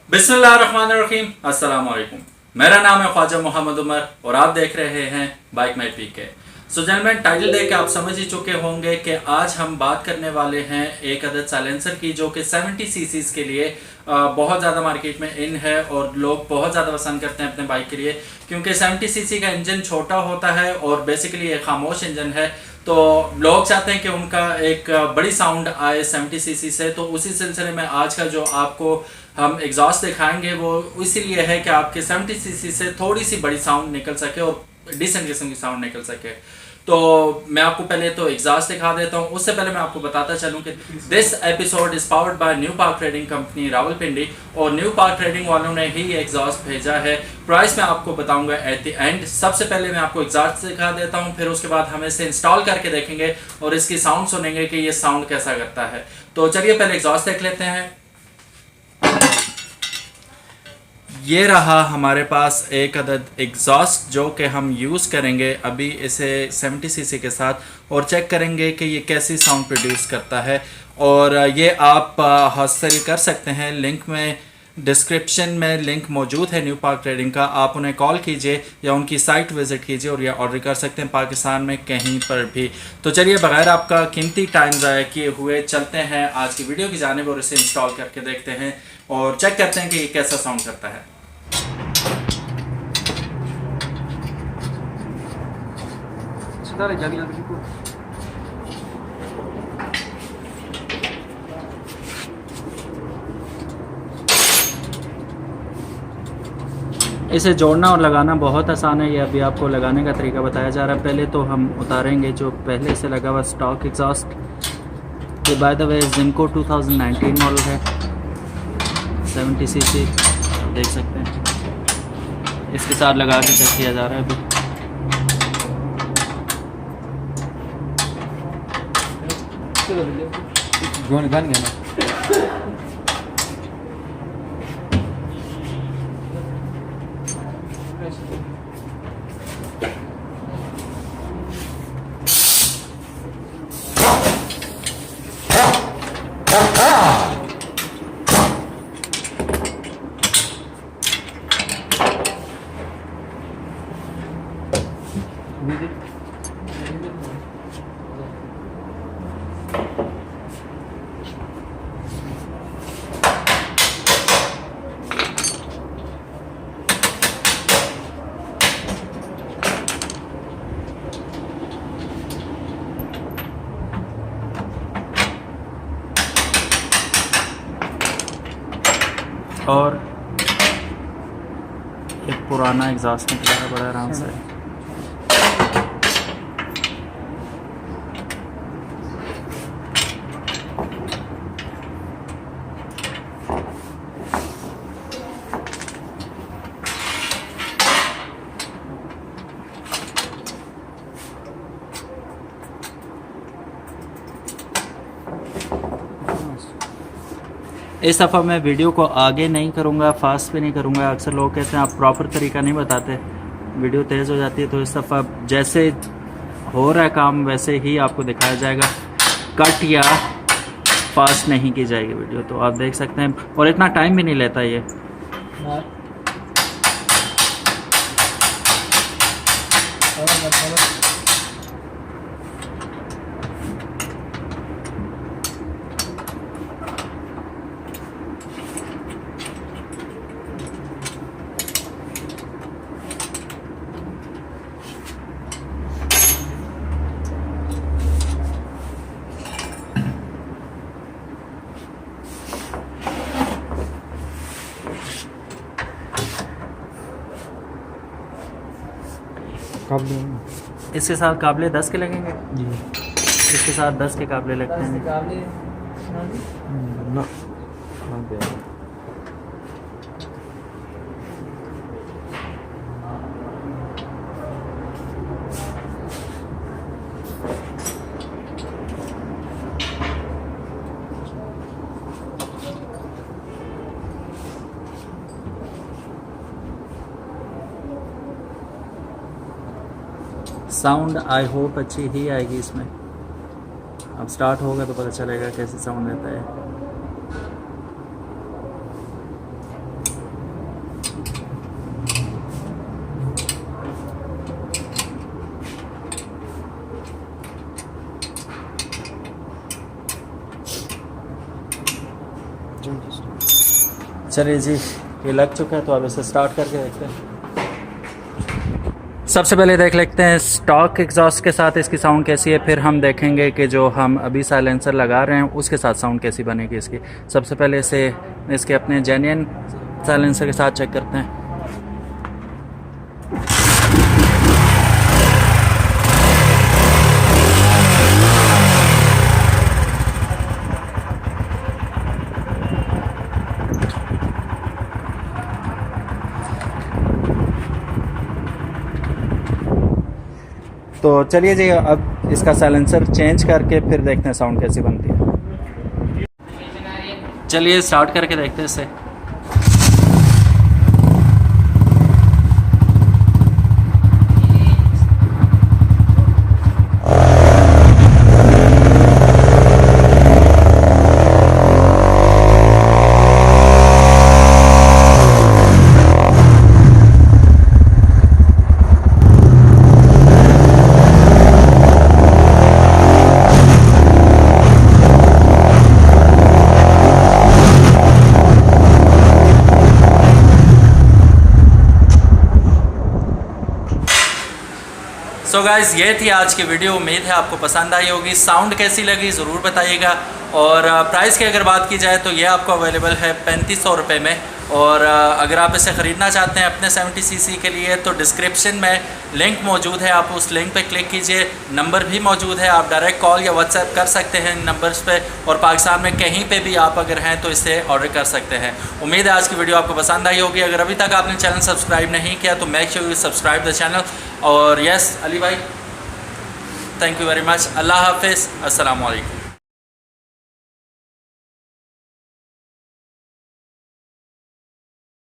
बिस्मिल्लाहिर्रहमानिर्रहीम, अस्सलाम वालेकुम। मेरा नाम है ख्वाजा मोहम्मद उमर और आप देख रहे हैं बाइक माई पीके। सो जनरल टाइटल देख के आप समझ ही चुके होंगे कि आज हम बात करने वाले हैं एक अदद साइलेंसर की जो कि 70 सीसीज के लिए बहुत ज़्यादा मार्केट में इन है और लोग बहुत ज़्यादा पसंद करते हैं अपने बाइक के लिए, क्योंकि 70 सीसी का इंजन छोटा होता है और बेसिकली एक खामोश इंजन है। तो लोग चाहते हैं कि उनका एक बड़ी साउंड आए 70 सीसी से। तो उसी सिलसिले में आज का जो आपको हम एग्जॉस्ट दिखाएंगे वो इसीलिए है कि आपके 70 सीसी से थोड़ी सी बड़ी साउंड निकल सके और डिसेंट किस्म की साउंड निकल सके। तो मैं आपको पहले तो एग्जॉस्ट दिखा देता हूँ। उससे पहले मैं आपको बताता चलूँ कि this episode is powered by new park trading company Rawalpindi, और न्यू पार्क ट्रेडिंग वालों ने ही ये एग्जॉस्ट भेजा है। प्राइस मैं आपको बताऊंगा एट द एंड। सबसे पहले मैं आपको एग्जॉस्ट दिखा देता हूँ, फिर उसके बाद हम इसे इंस्टॉल करके देखेंगे और इसकी साउंड सुनेंगे कि ये साउंड कैसा करता है। तो चलिए पहले एग्जॉस्ट देख लेते हैं। ये रहा हमारे पास एक अदद एग्जॉस्ट जो कि हम यूज़ करेंगे अभी इसे 70 सीसी के साथ, और चेक करेंगे कि ये कैसी साउंड प्रोड्यूस करता है। और ये आप हासिल कर सकते हैं, लिंक में डिस्क्रिप्शन में लिंक मौजूद है न्यू पार्क ट्रेडिंग का। आप उन्हें कॉल कीजिए या उनकी साइट विज़िट कीजिए और ये ऑर्डर कर सकते हैं पाकिस्तान में कहीं पर भी। तो चलिए बगैर आपका कीमती टाइम ज़ाया किए हुए चलते हैं आज की वीडियो की जानिब और इसे इंस्टॉल करके देखते हैं और चेक करते हैं कि ये कैसा साउंड करता है। इसे जोड़ना और लगाना बहुत आसान है। ये अभी आपको लगाने का तरीका बताया जा रहा है। पहले तो हम उतारेंगे जो पहले से लगा हुआ स्टॉक एग्जॉस्ट। ये बाय द वे जिनको 2019 मॉडल है, 70 सीसी देख सकते हैं। इसके साथ लगा के चेक किया जा रहा है अभी। और एक पुराना एग्जॉस्ट निकला है बड़ा आराम से। इस दफ़ा मैं वीडियो को आगे नहीं करूँगा, फास्ट भी नहीं करूँगा। अक्सर लोग कहते हैं आप प्रॉपर तरीका नहीं बताते, वीडियो तेज़ हो जाती है। तो इस दफ़ा जैसे हो रहा है काम वैसे ही आपको दिखाया जाएगा, कट या फास्ट नहीं की जाएगी वीडियो। तो आप देख सकते हैं, और इतना टाइम भी नहीं लेता ये। इसके साथ काबले 10 के लगेंगे जी। इसके साथ 10 के काबले लगते हैं ना। साउंड आई होप अच्छी ही आएगी इसमें। अब स्टार्ट होगा तो पता चलेगा कैसे साउंड रहता है। चलिए जी, ये लग चुका है तो अब इसे स्टार्ट करके देखते हैं। सबसे पहले देख लेते हैं स्टॉक एग्जॉस्ट के साथ इसकी साउंड कैसी है, फिर हम देखेंगे कि जो हम अभी साइलेंसर लगा रहे हैं उसके साथ साउंड कैसी बनेगी इसकी। सबसे पहले इसे इसके अपने जेन्युइन साइलेंसर के साथ चेक करते हैं। तो चलिए जी, अब इसका साइलेंसर चेंज करके फिर देखते हैं साउंड कैसी बनती है। चलिए स्टार्ट करके देखते हैं इसे। सो गाइस, ये थी आज की वीडियो। उम्मीद है आपको पसंद आई होगी। साउंड कैसी लगी ज़रूर बताइएगा। और प्राइस की अगर बात की जाए तो ये आपको अवेलेबल है 3500 रुपये में। और अगर आप इसे ख़रीदना चाहते हैं अपने 70 सीसी के लिए तो डिस्क्रिप्शन में लिंक मौजूद है, आप उस लिंक पे क्लिक कीजिए। नंबर भी मौजूद है, आप डायरेक्ट कॉल या व्हाट्सएप कर सकते हैं इन नंबर्स पे। और पाकिस्तान में कहीं पे भी आप अगर हैं तो इसे ऑर्डर कर सकते हैं। उम्मीद है आज की वीडियो आपको पसंद आई होगी। अगर अभी तक आपने चैनल सब्सक्राइब नहीं किया तो make sure you subscribe the channel. और यस अली भाई, थैंक यू वेरी मच। अल्लाह हाफिज़, अस्सलाम वालेकुम।